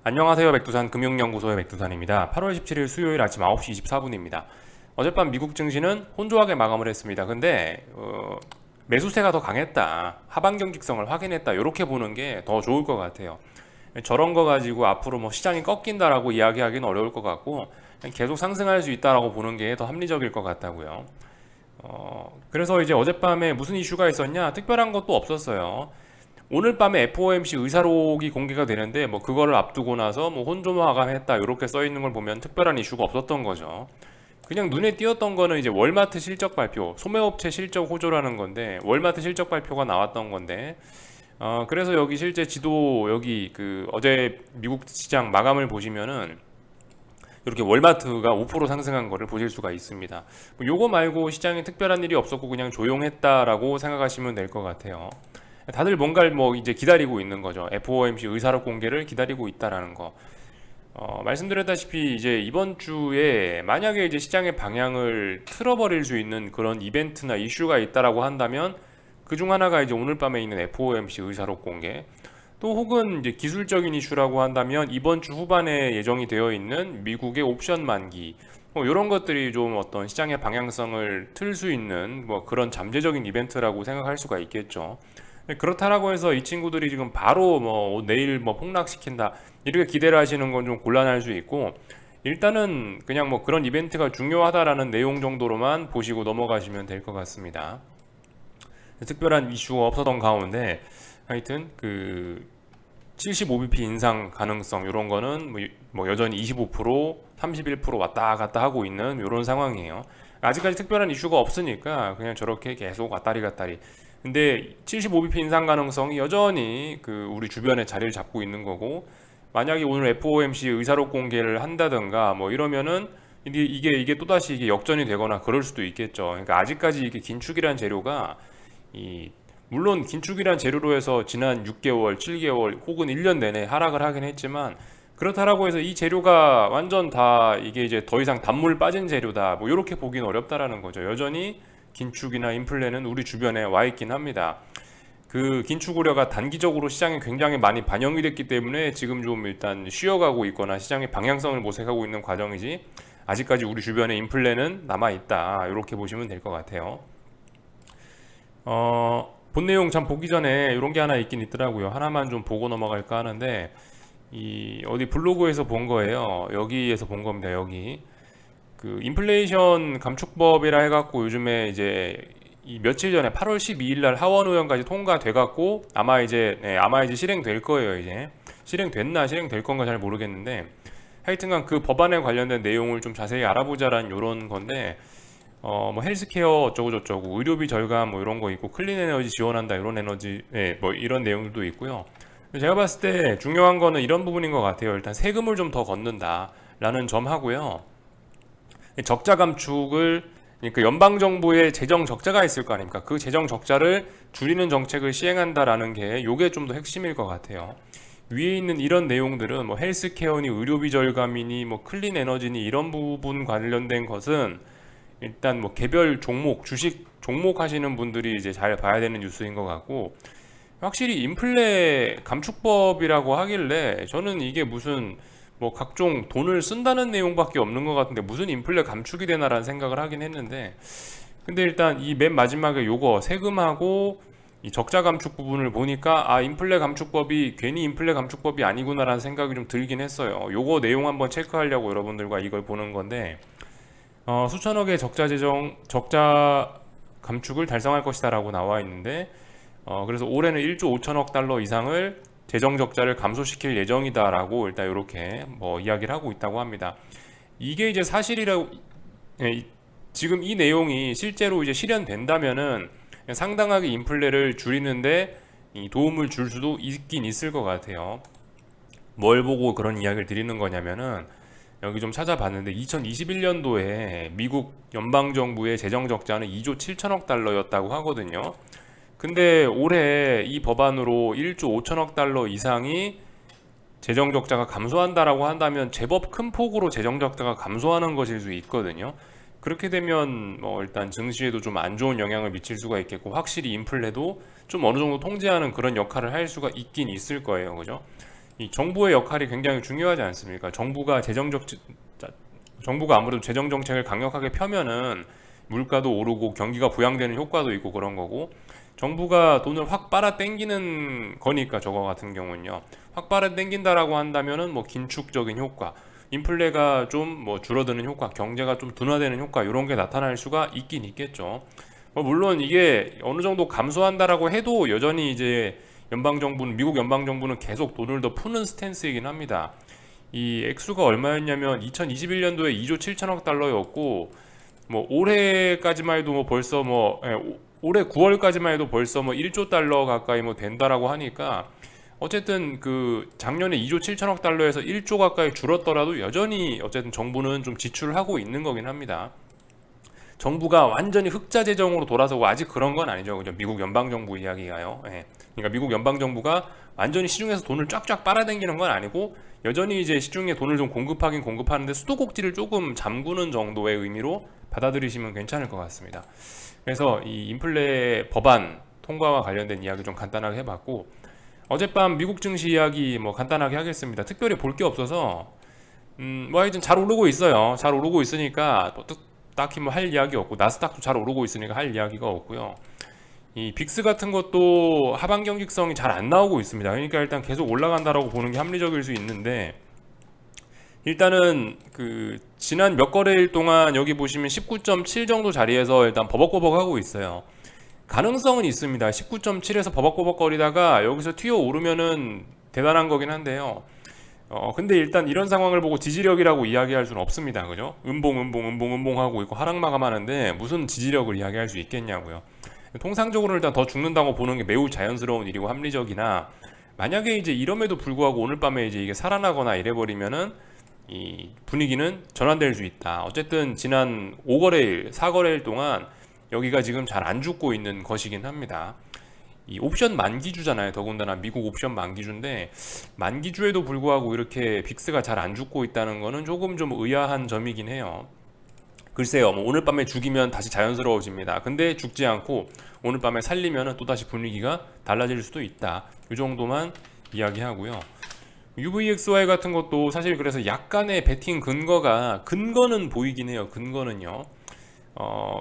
안녕하세요. 백두산 금융연구소의 백두산입니다. 8월 17일 수요일 아침 9시 24분입니다. 어젯밤 미국 증시는 혼조하게 마감을 했습니다. 근데 매수세가 더 강했다. 하방 경직성을 확인했다. 이렇게 보는 게 더 좋을 것 같아요. 저런 거 가지고 앞으로 뭐 시장이 꺾인다라고 이야기하기는 어려울 것 같고 그냥 계속 상승할 수 있다라고 보는 게 더 합리적일 것 같다고요. 그래서 이제 어젯밤에 무슨 이슈가 있었냐? 특별한 것도 없었어요. 오늘 밤에 FOMC 의사록이 공개가 되는데 뭐 그거를 앞두고 나서 뭐 혼조 마감했다 이렇게 써 있는 걸 보면 특별한 이슈가 없었던 거죠. 그냥 눈에 띄었던 거는 이제 월마트 실적 발표, 소매업체 실적 호조라는 건데 월마트 실적 발표가 나왔던 건데 그래서 여기 실제 지도 여기 그 어제 미국 시장 마감을 보시면은 이렇게 월마트가 5% 상승한 거를 보실 수가 있습니다. 뭐 요거 말고 시장에 특별한 일이 없었고 그냥 조용했다라고 생각하시면 될 것 같아요. 다들 뭔가를 뭐 이제 기다리고 있는 거죠. FOMC 의사록 공개를 기다리고 있다라는 거. 말씀드렸다시피 이제 이번 주에 만약에 이제 시장의 방향을 틀어버릴 수 있는 그런 이벤트나 이슈가 있다라고 한다면 그 중 하나가 이제 오늘 밤에 있는 FOMC 의사록 공개. 또 혹은 이제 기술적인 이슈라고 한다면 이번 주 후반에 예정이 되어 있는 미국의 옵션 만기. 뭐 이런 것들이 좀 어떤 시장의 방향성을 틀 수 있는 뭐 그런 잠재적인 이벤트라고 생각할 수가 있겠죠. 그렇다라고 해서 이 친구들이 지금 바로 뭐 내일 뭐 폭락시킨다 이렇게 기대를 하시는 건 좀 곤란할 수 있고 일단은 그냥 뭐 그런 이벤트가 중요하다라는 내용 정도로만 보시고 넘어가시면 될 것 같습니다. 특별한 이슈가 없었던 가운데 하여튼 그 75bp 인상 가능성 이런 거는 뭐 여전히 25%, 31% 왔다 갔다 하고 있는 이런 상황이에요. 아직까지 특별한 이슈가 없으니까 그냥 저렇게 계속 왔다리 갔다리. 근데 75bp 인상 가능성이 여전히 그 우리 주변에 자리를 잡고 있는 거고 만약에 오늘 FOMC 의사록 공개를 한다든가 뭐 이러면은 이게 또다시 이게 역전이 되거나 그럴 수도 있겠죠. 그러니까 아직까지 이게 긴축이란 재료가 이 물론 긴축이란 재료로 해서 지난 6개월, 7개월 혹은 1년 내내 하락을 하긴 했지만 그렇다라고 해서 이 재료가 완전 다 이게 이제 더 이상 단물 빠진 재료다 뭐 이렇게 보기는 어렵다라는 거죠. 여전히 긴축이나 인플레는 우리 주변에 와 있긴 합니다. 그 긴축 우려가 단기적으로 시장에 굉장히 많이 반영이 됐기 때문에 지금 좀 일단 쉬어가고 있거나 시장의 방향성을 모색하고 있는 과정이지 아직까지 우리 주변에 인플레는 남아 있다 이렇게 보시면 될 것 같아요. 본 내용 참 보기 전에 이런 게 하나 있긴 있더라고요. 하나만 좀 보고 넘어갈까 하는데 이 어디 블로그에서 본 거예요. 여기에서 본 겁니다. 여기 그 인플레이션 감축법이라 해갖고 요즘에 이제 이 며칠 전에 8월 12일 날 하원 의원까지 통과돼 갖고 아마 이제 실행될 거예요. 이제 실행됐나 실행될 건가 잘 모르겠는데 하여튼간 그 법안에 관련된 내용을 좀 자세히 알아보자라는 요런 건데 뭐 헬스케어 어쩌고 저쩌고 의료비 절감 뭐 이런 거 있고 클린 에너지 지원한다 이런 에너지 뭐 이런 내용들도 있고요. 제가 봤을 때 중요한 거는 이런 부분인 것 같아요. 일단 세금을 좀 더 걷는다라는 점 하고요. 적자 감축을 그러니까 연방 정부의 재정 적자가 있을 거 아닙니까? 그 재정 적자를 줄이는 정책을 시행한다라는 게 요게 좀 더 핵심일 것 같아요. 위에 있는 이런 내용들은 뭐 헬스케어니 의료비 절감이니 뭐 클린 에너지니 이런 부분 관련된 것은 일단 뭐 개별 종목 주식 종목 하시는 분들이 이제 잘 봐야 되는 뉴스인 것 같고 확실히 인플레 감축법이라고 하길래 저는 이게 무슨 뭐 각종 돈을 쓴다는 내용밖에 없는 것 같은데 무슨 인플레 감축이 되나라는 생각을 하긴 했는데 근데 일단 이 맨 마지막에 요거 세금하고 이 적자 감축 부분을 보니까 아 인플레 감축법이 괜히 인플레 감축법이 아니구나라는 생각이 좀 들긴 했어요. 요거 내용 한번 체크하려고 여러분들과 이걸 보는 건데 수천억의 적자 감축을 달성할 것이다라고 나와 있는데 그래서 올해는 1조 5천억 달러 이상을 재정 적자를 감소시킬 예정이다라고 일단 이렇게 뭐 이야기를 하고 있다고 합니다. 이게 이제 사실이라고 지금 이 내용이 실제로 이제 실현된다면은 상당하게 인플레를 줄이는데 도움을 줄 수도 있긴 있을 것 같아요. 뭘 보고 그런 이야기를 드리는 거냐면은 여기 좀 찾아봤는데 2021년도에 미국 연방정부의 재정 적자는 2조 7천억 달러였다고 하거든요. 근데 올해 이 법안으로 1조 5천억 달러 이상이 재정 적자가 감소한다라고 한다면 제법 큰 폭으로 재정 적자가 감소하는 것일 수 있거든요. 그렇게 되면 뭐 일단 증시에도 좀 안 좋은 영향을 미칠 수가 있겠고 확실히 인플레도 좀 어느 정도 통제하는 그런 역할을 할 수가 있긴 있을 거예요. 그죠? 이 정부의 역할이 굉장히 중요하지 않습니까? 정부가 아무래도 재정 정책을 강력하게 펴면은 물가도 오르고 경기가 부양되는 효과도 있고 그런 거고, 정부가 돈을 확 빨아 당기는 거니까 저거 같은 경우는요. 확 빨아 당긴다라고 한다면은 뭐 긴축적인 효과, 인플레가 좀 뭐 줄어드는 효과, 경제가 좀 둔화되는 효과 이런 게 나타날 수가 있긴 있겠죠. 뭐 물론 이게 어느 정도 감소한다라고 해도 여전히 이제 미국 연방 정부는 계속 돈을 더 푸는 스탠스이긴 합니다. 이 액수가 얼마였냐면 2021년도에 2조 7천억 달러였고, 뭐 올해까지만 해도 뭐 벌써 올해 9월까지만 해도 벌써 뭐 1조 달러 가까이 뭐 된다라고 하니까, 어쨌든 그 작년에 2조 7천억 달러에서 1조 가까이 줄었더라도 여전히 어쨌든 정부는 좀 지출을 하고 있는 거긴 합니다. 정부가 완전히 흑자 재정으로 돌아서고 아직 그런 건 아니죠. 그죠? 미국 연방 정부 이야기가요. 예. 그러니까 미국 연방 정부가 완전히 시중에서 돈을 쫙쫙 빨아당기는 건 아니고, 여전히 이제 시중에 돈을 좀 공급하긴 공급하는데 수도꼭지를 조금 잠그는 정도의 의미로 받아들이시면 괜찮을 것 같습니다. 그래서 이 인플레 법안 통과와 관련된 이야기 좀 간단하게 해봤고, 어젯밤 미국 증시 이야기 뭐 간단하게 하겠습니다. 특별히 볼 게 없어서 뭐 하여튼 잘 오르고 있어요. 잘 오르고 있으니까 뭐 딱히 뭐 할 이야기 없고, 나스닥도 잘 오르고 있으니까 할 이야기가 없고요. 이 빅스 같은 것도 하반 경직성이 잘 안 나오고 있습니다. 그러니까 일단 계속 올라간다라고 보는 게 합리적일 수 있는데, 일단은 그 지난 몇 거래일 동안 여기 보시면 19.7 정도 자리에서 일단 버벅버벅 하고 있어요. 가능성은 있습니다. 19.7에서 버벅버벅거리다가 여기서 튀어 오르면은 대단한 거긴 한데요. 근데 일단 이런 상황을 보고 지지력이라고 이야기할 수는 없습니다. 그죠? 음봉 하고 있고 하락 마감하는데 무슨 지지력을 이야기할 수 있겠냐고요. 통상적으로 일단 더 죽는다고 보는 게 매우 자연스러운 일이고 합리적이나, 만약에 이제 이럼에도 불구하고 오늘 밤에 이제 이게 살아나거나 이래버리면은 이 분위기는 전환될 수 있다. 어쨌든 지난 5거래일, 4거래일 동안 여기가 지금 잘 안 죽고 있는 것이긴 합니다. 이 옵션 만기주잖아요. 더군다나 미국 옵션 만기주인데, 만기주에도 불구하고 이렇게 빅스가 잘 안 죽고 있다는 거는 조금 좀 의아한 점이긴 해요. 글쎄요, 뭐 오늘 밤에 죽이면 다시 자연스러워집니다. 근데 죽지 않고 오늘 밤에 살리면 또다시 분위기가 달라질 수도 있다. 이 정도만 이야기하고요. UVXY 같은 것도 사실 그래서 약간의 베팅 근거는 보이긴 해요. 근거는요.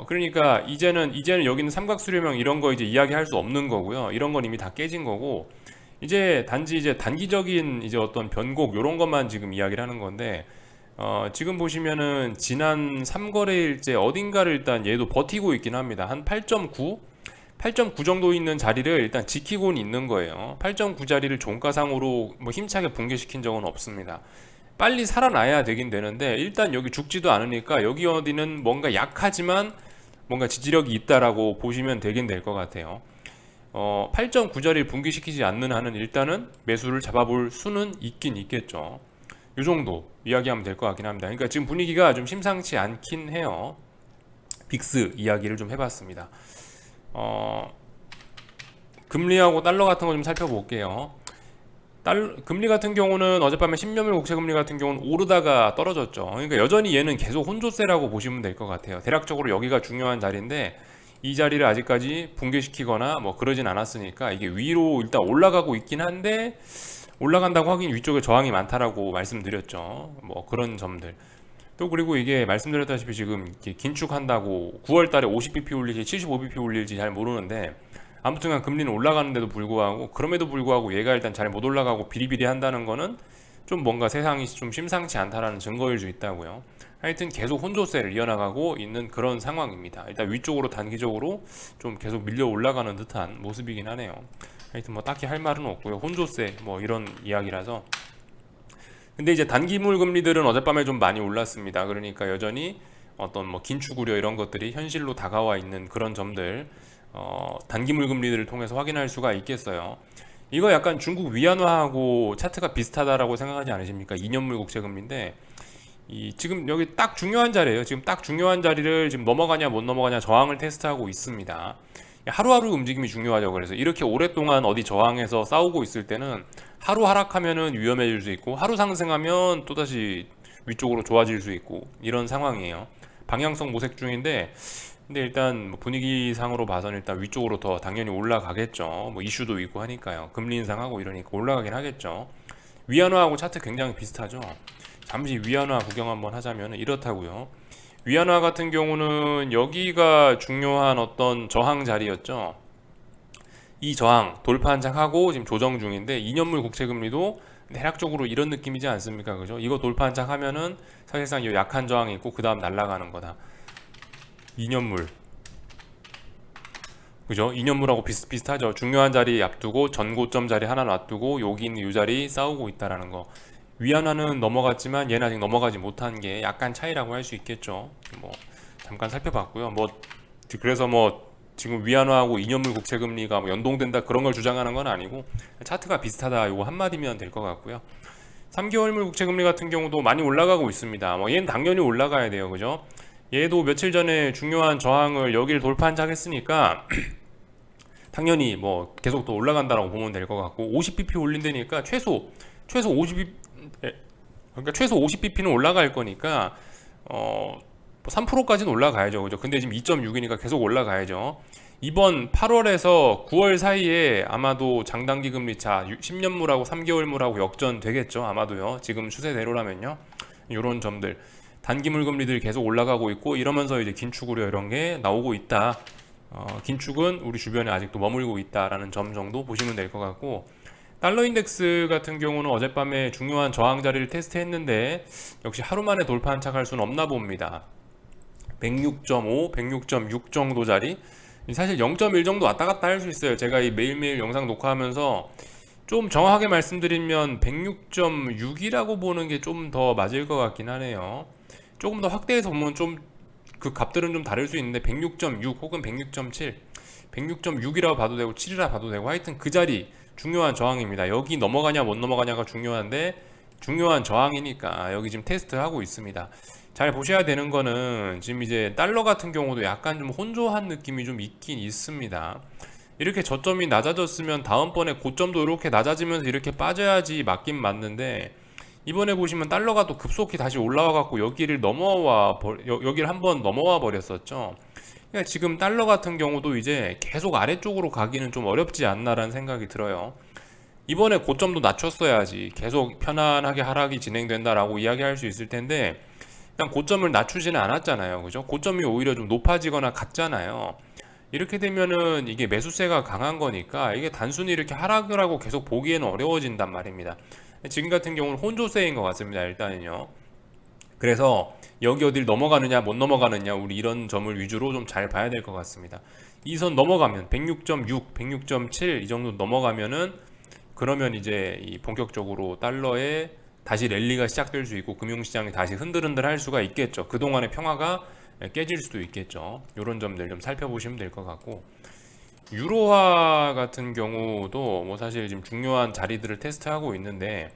그러니까 이제는 여기는 삼각수렴형 이런 거 이제 이야기할 수 없는 거고요. 이런 건 이미 다 깨진 거고, 이제 단지 이제 단기적인 이제 어떤 변곡 요런 것만 지금 이야기를 하는 건데, 지금 보시면은 지난 3거래일째 어딘가를 일단 얘도 버티고 있긴 합니다. 한 8.9 정도 있는 자리를 일단 지키고는 있는 거예요. 8.9 자리를 종가상으로 뭐 힘차게 붕괴시킨 적은 없습니다. 빨리 살아나야 되긴 되는데, 일단 여기 죽지도 않으니까 여기 어디는 뭔가 약하지만 뭔가 지지력이 있다라고 보시면 되긴 될 것 같아요. 8.9 자리를 붕괴시키지 않는 한은 일단은 매수를 잡아볼 수는 있긴 있겠죠. 이 정도 이야기하면 될 것 같긴 합니다. 그러니까 지금 분위기가 좀 심상치 않긴 해요. 빅스 이야기를 좀 해봤습니다. 금리하고 달러 같은 거 좀 살펴볼게요. 금리 같은 경우는 어젯밤에 10년물 국채 금리 같은 경우는 오르다가 떨어졌죠. 그러니까 여전히 얘는 계속 혼조세라고 보시면 될 것 같아요. 대략적으로 여기가 중요한 자리인데, 이 자리를 아직까지 붕괴시키거나 뭐 그러진 않았으니까 이게 위로 일단 올라가고 있긴 한데, 올라간다고 하긴 위쪽에 저항이 많다라고 말씀드렸죠. 뭐 그런 점들. 또 그리고 이게 말씀드렸다시피 지금 긴축한다고 9월 달에 50bp 올릴지 75bp 올릴지 잘 모르는데, 아무튼간 금리는 올라가는데도 불구하고, 그럼에도 불구하고 얘가 일단 잘 못 올라가고 비리비리 한다는 거는 좀 뭔가 세상이 좀 심상치 않다라는 증거일 수 있다고요. 하여튼 계속 혼조세를 이어나가고 있는 그런 상황입니다. 일단 위쪽으로 단기적으로 좀 계속 밀려 올라가는 듯한 모습이긴 하네요. 하여튼 뭐 딱히 할 말은 없고요. 혼조세 뭐 이런 이야기라서. 근데 이제 단기물 금리들은 어젯밤에 좀 많이 올랐습니다. 그러니까 여전히 어떤 뭐 긴축 우려 이런 것들이 현실로 다가와 있는 그런 점들, 단기물 금리들을 통해서 확인할 수가 있겠어요. 이거 약간 중국 위안화하고 차트가 비슷하다라고 생각하지 않으십니까? 2년물 국채 금리인데, 지금 여기 딱 중요한 자리예요. 지금 딱 중요한 자리를 지금 넘어가냐 못 넘어가냐 저항을 테스트하고 있습니다. 하루하루 움직임이 중요하죠. 그래서 이렇게 오랫동안 어디 저항해서 싸우고 있을 때는 하루 하락하면은 위험해질 수 있고, 하루 상승하면 또다시 위쪽으로 좋아질 수 있고, 이런 상황이에요. 방향성 모색 중인데, 근데 일단 뭐 분위기상으로 봐서는 일단 위쪽으로 더 당연히 올라가겠죠. 뭐 이슈도 있고 하니까요. 금리 인상하고 이러니까 올라가긴 하겠죠. 위안화하고 차트 굉장히 비슷하죠. 잠시 위안화 구경 한번 하자면 이렇다고요. 위안화 같은 경우는 여기가 중요한 어떤 저항 자리였죠. 이 저항 돌파 한착하고 지금 조정 중인데 2년물 국채금리도 대략적으로 이런 느낌이지 않습니까? 그죠? 이거 돌파 한착하면은 사실상 이 약한 저항이 있고 그 다음 날아가는 거다. 2년물 그죠? 2년물하고 비슷하죠. 중요한 자리 앞두고 전고점 자리 하나 놔두고 여기 있는 이 자리 싸우고 있다라는 거. 위안화는 넘어갔지만 얘는 아직 넘어가지 못한 게 약간 차이라고 할 수 있겠죠. 뭐 잠깐 살펴봤고요. 뭐 그래서 뭐 지금 위안화하고 2년물 국채금리가 뭐 연동된다 그런 걸 주장하는 건 아니고 차트가 비슷하다 이거 한마디면 될 것 같고요. 3개월물 국채금리 같은 경우도 많이 올라가고 있습니다. 뭐 얘는 당연히 올라가야 돼요. 그죠? 얘도 며칠 전에 중요한 저항을 여기를 돌파한 작 했으니까 당연히 뭐 계속 또 올라간다라고 보면 될 것 같고 50bp 올린다니까 최소 50bp 그러니까 최소 50bp는 올라갈 거니까 3%까지는 올라가야죠. 그죠? 근데 지금 2.6이니까 계속 올라가야죠. 이번 8월에서 9월 사이에 아마도 장단기 금리차 10년물하고 3개월물하고 역전되겠죠. 아마도요. 지금 추세대로라면요. 이런 점들 단기물 금리들이 계속 올라가고 있고 이러면서 이제 긴축 우려 이런 게 나오고 있다. 긴축은 우리 주변에 아직도 머물고 있다라는 점 정도 보시면 될 것 같고 달러 인덱스 같은 경우는 어젯밤에 중요한 저항 자리를 테스트했는데 역시 하루 만에 돌파 한착할 수는 없나 봅니다. 106.5, 106.6 정도 자리 사실 0.1 정도 왔다 갔다 할 수 있어요. 제가 이 매일매일 영상 녹화하면서 좀 정확하게 말씀드리면 106.6이라고 보는 게 좀 더 맞을 것 같긴 하네요. 조금 더 확대해서 보면 좀 그 값들은 좀 다를 수 있는데 106.6 혹은 106.7 106.6이라고 봐도 되고 7이라 봐도 되고 하여튼 그 자리 중요한 저항입니다. 여기 넘어가냐 못 넘어가냐가 중요한데 중요한 저항이니까 여기 지금 테스트하고 있습니다. 잘 보셔야 되는 거는 지금 이제 달러 같은 경우도 약간 좀 혼조한 느낌이 좀 있긴 있습니다. 이렇게 저점이 낮아졌으면 다음번에 고점도 이렇게 낮아지면서 이렇게 빠져야지 맞긴 맞는데 이번에 보시면 달러가 또 급속히 다시 올라와 갖고 여기를 여기를 한번 넘어와 버렸었죠. 그러니까 지금 달러 같은 경우도 이제 계속 아래쪽으로 가기는 좀 어렵지 않나라는 생각이 들어요. 이번에 고점도 낮췄어야지 계속 편안하게 하락이 진행된다라고 이야기할 수 있을 텐데 일단 고점을 낮추지는 않았잖아요. 그죠? 고점이 오히려 좀 높아지거나 같잖아요. 이렇게 되면은 이게 매수세가 강한 거니까 이게 단순히 이렇게 하락을 하고 계속 보기에는 어려워진단 말입니다. 지금 같은 경우는 혼조세인 것 같습니다. 일단은요. 그래서 여기 어딜 넘어가느냐 못 넘어가느냐 우리 이런 점을 위주로 좀 잘 봐야 될 것 같습니다. 이 선 넘어가면 106.6, 106.7 이 정도 넘어가면은 그러면 이제 이 본격적으로 달러에 다시 랠리가 시작될 수 있고 금융시장이 다시 흔들흔들 할 수가 있겠죠. 그동안의 평화가 깨질 수도 있겠죠. 이런 점들 좀 살펴보시면 될 것 같고 유로화 같은 경우도 뭐 사실 지금 중요한 자리들을 테스트하고 있는데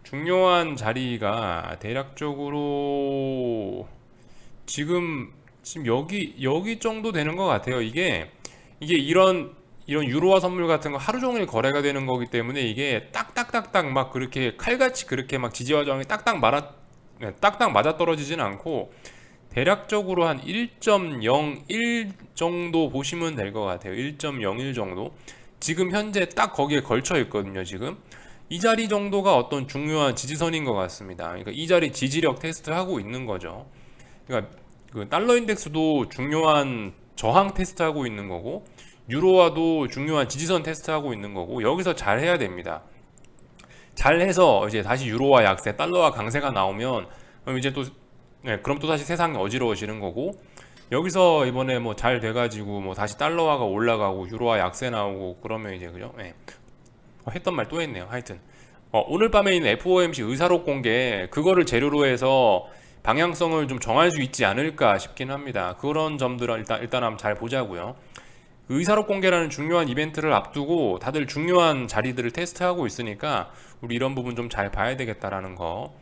중요한 자리가 대략적으로 지금 여기 정도 되는 것 같아요. 이게 이런 유로화 선물 같은 거 하루 종일 거래가 되는 거기 때문에 이게 딱딱딱딱 막 그렇게 칼같이 그렇게 막 지지와 저항이 딱딱 맞아 떨어지진 않고 대략적으로 한 1.01 정도 보시면 될 것 같아요. 1.01 정도. 지금 현재 딱 거기에 걸쳐 있거든요. 지금 이 자리 정도가 어떤 중요한 지지선인 것 같습니다. 그러니까 이 자리 지지력 테스트하고 있는 거죠. 그러니까 그 달러 인덱스도 중요한 저항 테스트하고 있는 거고 유로화도 중요한 지지선 테스트하고 있는 거고 여기서 잘 해야 됩니다. 잘 해서 이제 다시 유로화 약세, 달러화 강세가 나오면 그럼 이제 또 그럼 또 다시 세상이 어지러워지는 거고 여기서 이번에 뭐 잘 돼가지고 뭐 다시 달러화가 올라가고 유로화 약세 나오고 그러면 이제 그죠? 했던 말 또 했네요. 하여튼 오늘 밤에 있는 FOMC 의사록 공개 그거를 재료로 해서 방향성을 좀 정할 수 있지 않을까 싶긴 합니다. 그런 점들은 일단 한번 잘 보자고요. 의사록 공개라는 중요한 이벤트를 앞두고 다들 중요한 자리들을 테스트하고 있으니까 우리 이런 부분 좀 잘 봐야 되겠다라는 거.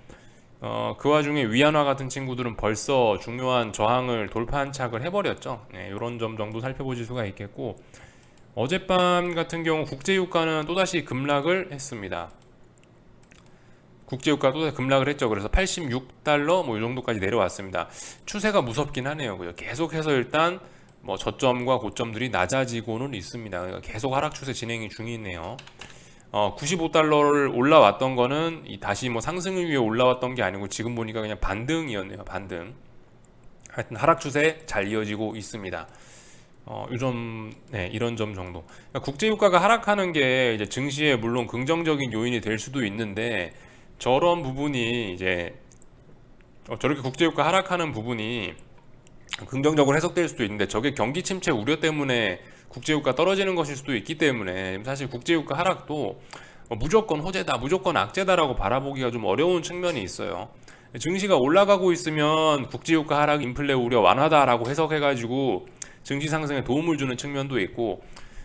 그 와중에 위안화 같은 친구들은 벌써 중요한 저항을 돌파 한착을 해버렸죠. 이런 점 정도 살펴보실 수가 있겠고 어젯밤 같은 경우 국제유가는 또다시 급락을 했습니다. 국제유가 또다시 급락을 했죠. 그래서 86달러 뭐 이 정도까지 내려왔습니다. 추세가 무섭긴 하네요. 계속해서 일단 뭐 저점과 고점들이 낮아지고는 있습니다. 그러니까 계속 하락 추세 진행이 중이네요. $95를 올라왔던 거는 다시 뭐 상승을 위해 올라왔던 게 아니고 지금 보니까 그냥 반등이었네요. 반등. 하여튼 하락 추세 잘 이어지고 있습니다. 요점, 네, 이런 점 정도. 그러니까 국제유가가 하락하는 게 이제 증시에 물론 긍정적인 요인이 될 수도 있는데 저런 부분이 이제 저렇게 국제유가 하락하는 부분이 긍정적으로 해석될 수도 있는데 저게 경기 침체 우려 때문에 국제유가 떨어지는 것일 수도 있기 때문에 사실 국제유가 하락도 무조건 호재다, 무조건 악재다라고 바라보기가 좀 어려운 측면이 있어요. 증시가 올라가고 있으면 국제유가 하락, 인플레 우려 완화다라고 해석해가지고 증시 상승에 도움을 주는 측면도 있고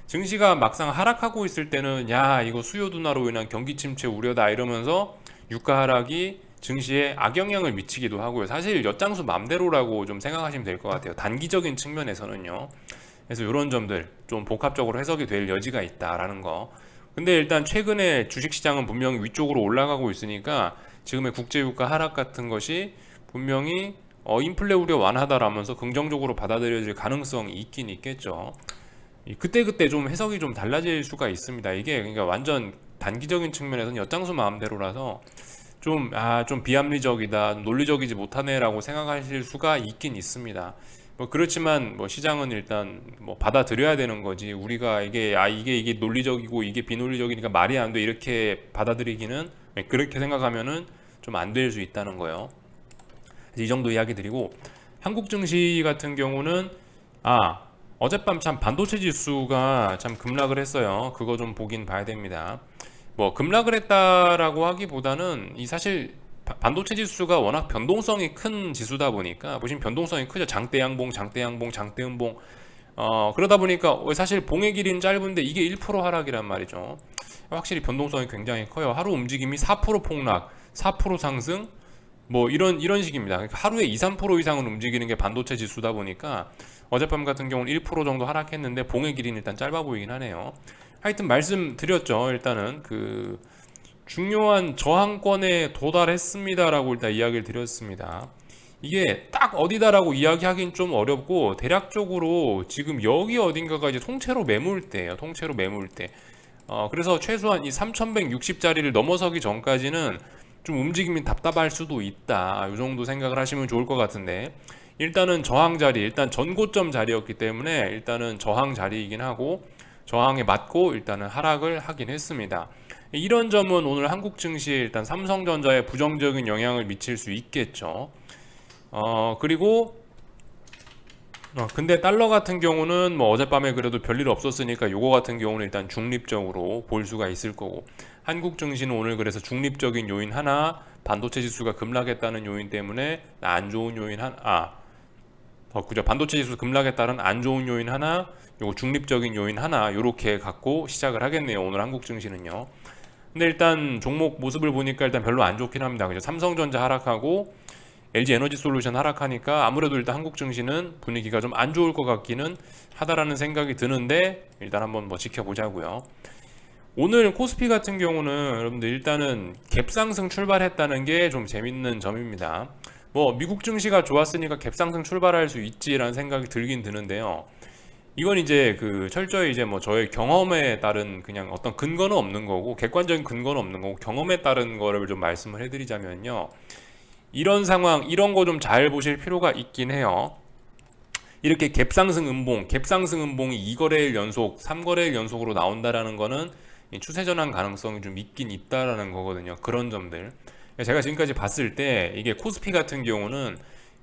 증시가 막상 하락하고 있을 때는 야 이거 수요 둔화로 인한 경기 침체 우려다 이러면서 유가 하락이 증시에 악영향을 미치기도 하고요. 사실 엿장수 맘대로라고 좀 생각하시면 될 것 같아요. 단기적인 측면에서는요. 그래서 이런 점들 좀 복합적으로 해석이 될 여지가 있다라는 거. 근데 일단 최근에 주식시장은 분명히 위쪽으로 올라가고 있으니까 지금의 국제유가 하락 같은 것이 분명히 인플레 우려 완화다라면서 긍정적으로 받아들여질 가능성이 있긴 있겠죠. 그때그때 좀 해석이 좀 달라질 수가 있습니다. 이게 그러니까 완전 단기적인 측면에서는 엿장수 마음대로라서 좀 비합리적이다, 논리적이지 못하네라고 생각하실 수가 있긴 있습니다. 뭐 그렇지만 뭐 시장은 일단 뭐 받아들여야 되는 거지. 우리가 이게 논리적이고 이게 비논리적이니까 말이 안 돼 이렇게 받아들이기는 그렇게 생각하면은 좀 안 될 수 있다는 거예요. 이 정도 이야기 드리고 한국 증시 같은 경우는 어젯밤 참 반도체 지수가 참 급락을 했어요. 그거 좀 보긴 봐야 됩니다. 뭐 급락을 했다라고 하기보다는 이 사실 반도체 지수가 워낙 변동성이 큰 지수다 보니까 보시면 변동성이 크죠. 장대 양봉, 장대 양봉, 장대 음봉. 그러다 보니까 사실 봉의 길이는 짧은데 이게 1% 하락이란 말이죠. 확실히 변동성이 굉장히 커요. 하루 움직임이 4% 폭락, 4% 상승, 뭐 이런 식입니다. 그러니까 하루에 2, 3% 이상은 움직이는 게 반도체 지수다 보니까 어젯밤 같은 경우는 1% 정도 하락했는데 봉의 길이는 일단 짧아 보이긴 하네요. 하여튼 말씀드렸죠. 일단은 그 중요한 저항권에 도달했습니다라고 일단 이야기를 드렸습니다. 이게 딱 어디다라고 이야기하긴 좀 어렵고 대략적으로 지금 여기 어딘가가 이제 통째로 매물대예요. 통째로 매물대. 그래서 최소한 이 3160짜리를 넘어서기 전까지는 좀 움직임이 답답할 수도 있다. 이 정도 생각을 하시면 좋을 것 같은데 일단은 저항 자리, 일단 전고점 자리였기 때문에 일단은 저항 자리이긴 하고 저항에 맞고 일단은 하락을 하긴 했습니다. 이런 점은 오늘 한국 증시에 일단 삼성전자에 부정적인 영향을 미칠 수 있겠죠. 그리고 근데 달러 같은 경우는 뭐 어젯밤에 그래도 별일 없었으니까 요거 같은 경우는 일단 중립적으로 볼 수가 있을 거고 한국 증시는 오늘 그래서 중립적인 요인 하나 반도체 지수가 급락했다는 요인 때문에 안 좋은 요인 그죠. 반도체 지수 급락에 따른 안 좋은 요인 하나 요거 중립적인 요인 하나 요렇게 갖고 시작을 하겠네요. 오늘 한국 증시는요. 근데 일단 종목 모습을 보니까 일단 별로 안 좋긴 합니다. 그죠. 삼성전자 하락하고 LG 에너지 솔루션 하락하니까 아무래도 일단 한국 증시는 분위기가 좀 안 좋을 것 같기는 하다라는 생각이 드는데 일단 한번 뭐 지켜보자고요. 오늘 코스피 같은 경우는 여러분들 일단은 갭상승 출발했다는 게 좀 재밌는 점입니다. 뭐 미국 증시가 좋았으니까 갭상승 출발할 수 있지라는 생각이 들긴 드는데요. 이건 이제 그 철저히 이제 뭐 저의 경험에 따른 그냥 어떤 근거는 없는 거고 객관적인 근거는 없는 거고 경험에 따른 거를 좀 말씀을 해드리자면요. 이런 상황, 이런 거 좀 잘 보실 필요가 있긴 해요. 이렇게 갭상승 음봉, 갭상승 음봉이 2거래일 연속, 3거래일 연속으로 나온다라는 거는 추세 전환 가능성이 좀 있긴 있다라는 거거든요. 그런 점들. 제가 지금까지 봤을 때 이게 코스피 같은 경우는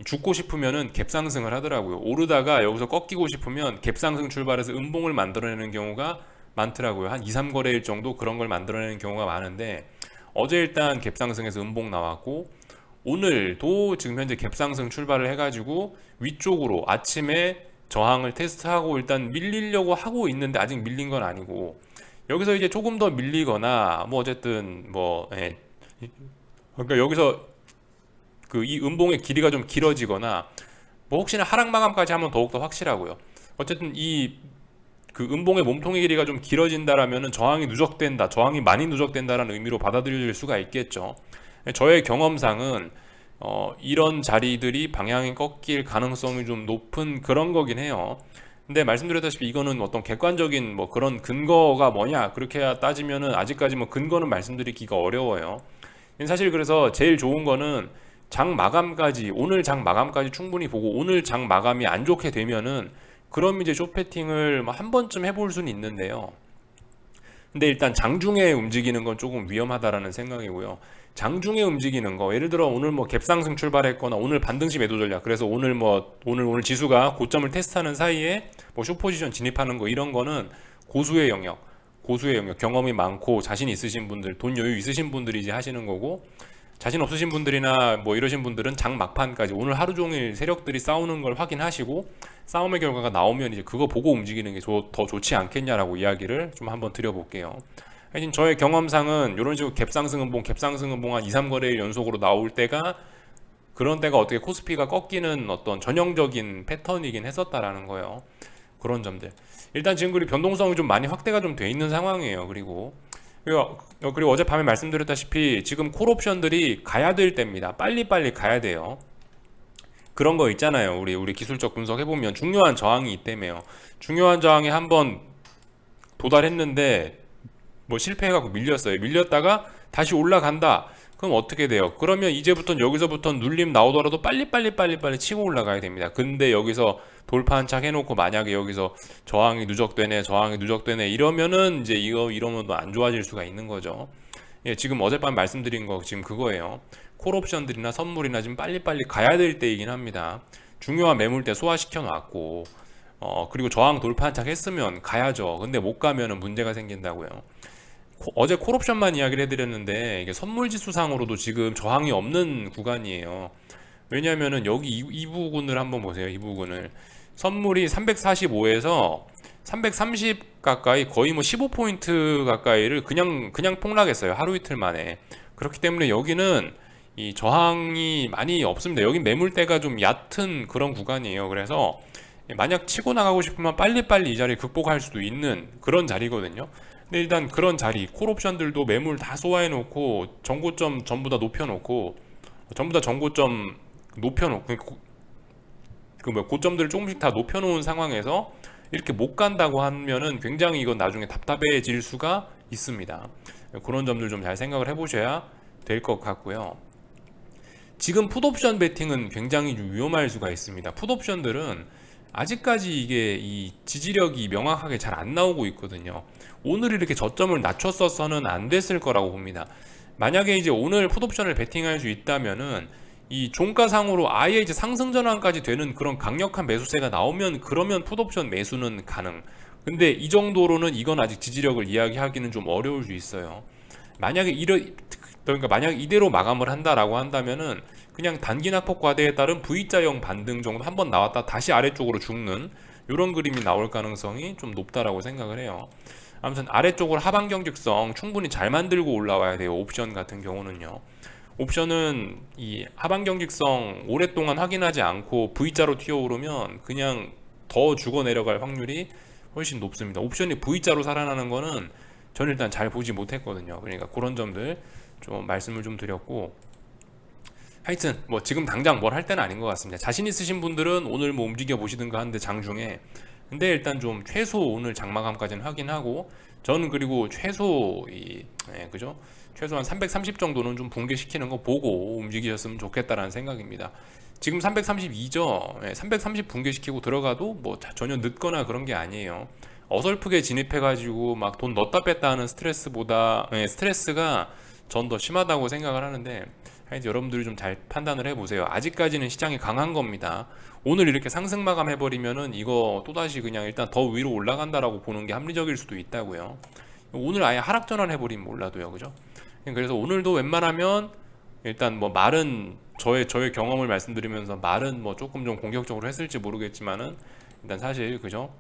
죽고 싶으면은 갭상승을 하더라고요. 오르다가 여기서 꺾이고 싶으면 갭상승 출발해서 음봉을 만들어내는 경우가 많더라고요. 한 2, 3거래일 정도 그런 걸 만들어내는 경우가 많은데 어제 일단 갭상승에서 음봉 나왔고 오늘도 지금 현재 갭상승 출발을 해가지고 위쪽으로 아침에 저항을 테스트하고 일단 밀리려고 하고 있는데 아직 밀린 건 아니고 여기서 이제 조금 더 밀리거나 뭐 어쨌든 그러니까 여기서 그 이 음봉의 길이가 좀 길어지거나 뭐 혹시나 하락 마감까지 하면 더욱더 확실하고요. 어쨌든 이 그 음봉의 몸통의 길이가 좀 길어진다라면은 저항이 누적된다, 저항이 많이 누적된다라는 의미로 받아들일 수가 있겠죠. 저의 경험상은 이런 자리들이 방향이 꺾일 가능성이 좀 높은 그런 거긴 해요. 근데 말씀드렸다시피 이거는 어떤 객관적인 뭐 그런 근거가 뭐냐 그렇게 따지면은 아직까지 뭐 근거는 말씀드리기가 어려워요. 사실 그래서 제일 좋은 거는 장 마감까지, 오늘 장 마감까지 충분히 보고 오늘 장 마감이 안 좋게 되면은 그럼 이제 숏배팅을 뭐 한 번쯤 해볼 수는 있는데요. 근데 일단 장중에 움직이는 건 조금 위험하다라는 생각이고요. 장중에 움직이는 거, 예를 들어 오늘 뭐 갭상승 출발했거나 오늘 반등시 매도 전략, 그래서 오늘 뭐 오늘 지수가 고점을 테스트하는 사이에 뭐 숏포지션 진입하는 거, 이런 거는 고수의 영역, 경험이 많고 자신 있으신 분들, 돈 여유 있으신 분들이 이제 하시는 거고, 자신 없으신 분들이나 뭐 이러신 분들은 장 막판까지 오늘 하루 종일 세력들이 싸우는 걸 확인하시고 싸움의 결과가 나오면 이제 그거 보고 움직이는 게 더 좋지 않겠냐라고 이야기를 좀 한번 드려볼게요. 하여튼 저의 경험상은 이런 식으로 갭상승은봉 한 2, 3거래일 연속으로 나올 때가, 그런 때가 어떻게 코스피가 꺾이는 어떤 전형적인 패턴이긴 했었다라는 거예요. 그런 점들. 일단 지금 그리고 변동성이 좀 많이 확대가 좀 돼 있는 상황이에요. 그리고 어젯밤에 말씀드렸다시피 지금 콜옵션들이 가야 될 때입니다. 빨리빨리 가야 돼요. 그런 거 있잖아요. 우리 기술적 분석해보면 중요한 저항이 있다며요. 중요한 저항에 한번 도달했는데 뭐 실패해갖고 밀렸다가 다시 올라간다. 그럼 어떻게 돼요? 그러면 이제부터는 여기서부터 눌림 나오더라도 빨리 치고 올라가야 됩니다. 근데 여기서 돌파 한 착 해놓고 만약에 여기서 저항이 누적되네 이러면은 이제 이러면 또 안 좋아질 수가 있는 거죠. 예, 지금 어젯밤 말씀드린 거 지금 그거예요. 콜옵션들이나 선물이나 지금 빨리빨리 가야 될 때이긴 합니다. 중요한 매물대 소화시켜 놨고, 그리고 저항 돌파 한 착 했으면 가야죠. 근데 못 가면은 문제가 생긴다고요. 어제 콜옵션만 이야기를 해드렸는데 이게 선물지수상으로도 지금 저항이 없는 구간이에요. 왜냐하면은 여기 이 부분을 한번 보세요. 이 부분을 선물이 345에서 330 가까이, 거의 뭐 15포인트 가까이를 그냥 폭락했어요. 하루 이틀 만에. 그렇기 때문에 여기는 이 저항이 많이 없습니다. 여기 매물대가 좀 얕은 그런 구간이에요. 그래서 만약 치고 나가고 싶으면 빨리빨리 이 자리 극복할 수도 있는 그런 자리거든요. 근데 일단 그런 자리, 콜옵션들도 매물 다 소화해 놓고 전고점 전부 다 높여 놓고 고점들을 조금씩 다 높여 놓은 상황에서 이렇게 못 간다고 하면은 굉장히 이건 나중에 답답해질 수가 있습니다. 그런 점들 좀 잘 생각을 해보셔야 될 것 같고요. 지금 풋옵션 베팅은 굉장히 좀 위험할 수가 있습니다. 풋옵션들은 아직까지 이게 이 지지력이 명확하게 잘 안 나오고 있거든요. 오늘 이렇게 저점을 낮췄어서는 안 됐을 거라고 봅니다. 만약에 이제 오늘 풋옵션을 베팅할 수 있다면은 이 종가상으로 아예 이제 상승 전환까지 되는 그런 강력한 매수세가 나오면, 그러면 풋옵션 매수는 가능. 근데 이 정도로는 이건 아직 지지력을 이야기하기는 좀 어려울 수 있어요. 그러니까 만약 이대로 마감을 한다라고 한다면은 그냥 단기 낙폭 과대에 따른 V자형 반등 정도 한번 나왔다 다시 아래쪽으로 죽는 이런 그림이 나올 가능성이 좀 높다라고 생각을 해요. 아무튼 아래쪽으로 하방 경직성 충분히 잘 만들고 올라와야 돼요. 옵션 같은 경우는요. 옵션은 이 하방 경직성 오랫동안 확인하지 않고 V자로 튀어오르면 그냥 더 죽어 내려갈 확률이 훨씬 높습니다. 옵션이 V자로 살아나는 거는 저는 일단 잘 보지 못했거든요. 그러니까 그런 점들 좀 말씀을 좀 드렸고, 하여튼 뭐 지금 당장 뭘 할 때는 아닌 것 같습니다. 자신 있으신 분들은 오늘 뭐 움직여 보시든가 하는데 장중에, 근데 일단 좀 최소 오늘 장마감까지는 확인하고, 저는 그리고 그죠? 최소한 330 정도는 좀 붕괴시키는 거 보고 움직이셨으면 좋겠다라는 생각입니다. 지금 332죠. 330 붕괴시키고 들어가도 뭐 전혀 늦거나 그런 게 아니에요. 어설프게 진입해가지고 막 돈 넣었다 뺐다 하는 스트레스가 전 더 심하다고 생각을 하는데, 하여튼 여러분들이 좀 잘 판단을 해보세요. 아직까지는 시장이 강한 겁니다. 오늘 이렇게 상승 마감해버리면은 이거 또다시 그냥 일단 더 위로 올라간다라고 보는 게 합리적일 수도 있다고요. 오늘 아예 하락 전환해버리면 몰라도요. 그죠? 그래서 오늘도 웬만하면 일단 뭐 말은 저의 경험을 말씀드리면서 말은 뭐 조금 좀 공격적으로 했을지 모르겠지만은 일단 사실 그죠?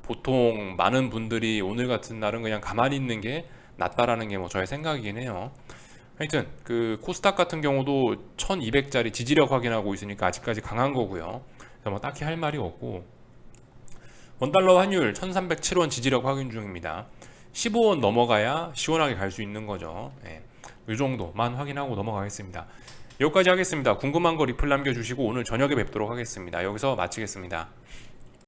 보통 많은 분들이 오늘 같은 날은 그냥 가만히 있는 게 낫다라는 게 뭐 저의 생각이긴 해요. 하여튼 그 코스닥 같은 경우도 1200짜리 지지력 확인하고 있으니까 아직까지 강한 거고요. 그래서 뭐 딱히 할 말이 없고, 원달러 환율 1307원 지지력 확인 중입니다. 15원 넘어가야 시원하게 갈 수 있는 거죠. 이 정도만 확인하고 넘어가겠습니다. 여기까지 하겠습니다. 궁금한 거 리플 남겨주시고 오늘 저녁에 뵙도록 하겠습니다. 여기서 마치겠습니다.